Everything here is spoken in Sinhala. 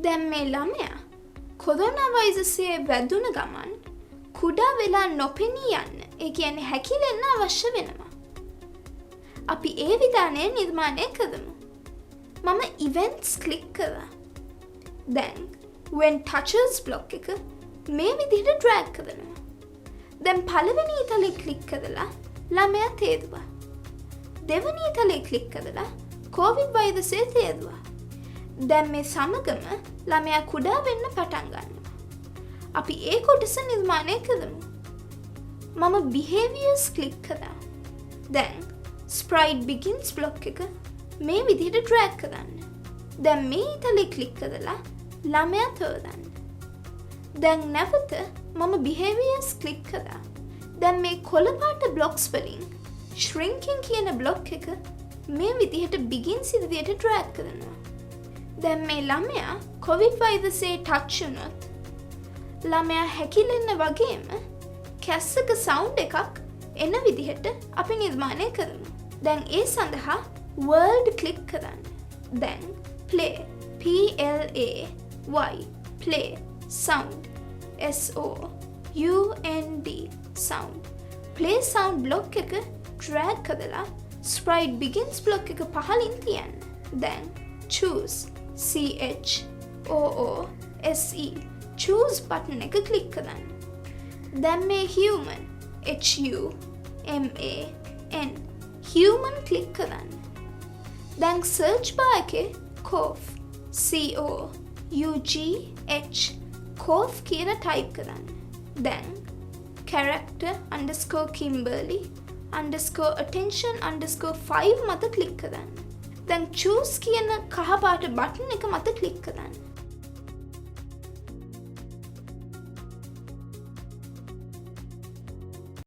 දැන් මේ ළමයා කොරෝනා වෛරසයේ වැදුන ගමන් කුඩා වෙලා නොපෙනී යන්න, ඒ කියන්නේ හැකිලෙන්න අවශ්‍ය වෙනවා. අපි ඒ විධානය නිර්මාණය කරමු. මම events ක්ලික් කරා. දැන් when touches block එක මේ විදිහට drag කරනවා. දැන් පළවෙනි ඊතලේ ක්ලික් කරලා ළමයා තේරුවා. දෙවෙනි ඊතලේ ක්ලික් කරලා COVID වෛරසය තේරුවා. දැන් මේ සමගම ළමයා කුඩා වෙන්න පටන් ගන්නවා. අපි ඒ කොටස නිර්මාණය කරමු. මම behaviors ක්ලික් කරා. දැන් sprite begins block එක මේ විදිහට drag කරන්න. දැන් මේ ඊතලේ ක්ලික් කරලා ළමයා තෝරන්න. දැන් නැවත මම behaviors ක්ලික් කරා. දැන් මේ කොළ පාට blocks වලින් shrinking කියන block එක මේ විදිහට begins විදිහට drag කරනවා. දැන් මේ ළමයා COVID වෛරසයේ touch වුණොත් ළමයා හැකිලෙන්න වගේම කැස්සක sound එකක් එන විදිහට අපි නිර්මාණය කරමු. දැන් ඒ සඳහා world ක්ලික් කරන්න. දැන් play PLAY play sound SOUND sound play sound block එක drag කරලා sprite begins block එක පහලින් තියන්න. දැන් choose CHOOSE choose button එක click කරන්න. දැන් මේ human HUMAN human click කරන්න. දැන් search bar එකේ cough COUGH cough කියලා type කරන්න. දැන් character underscore Kimberly underscore attention underscore 5 මත click කරන්න. දැන් choose කියන කහ පාට බටන් එක මත ක්ලික් කරන්න.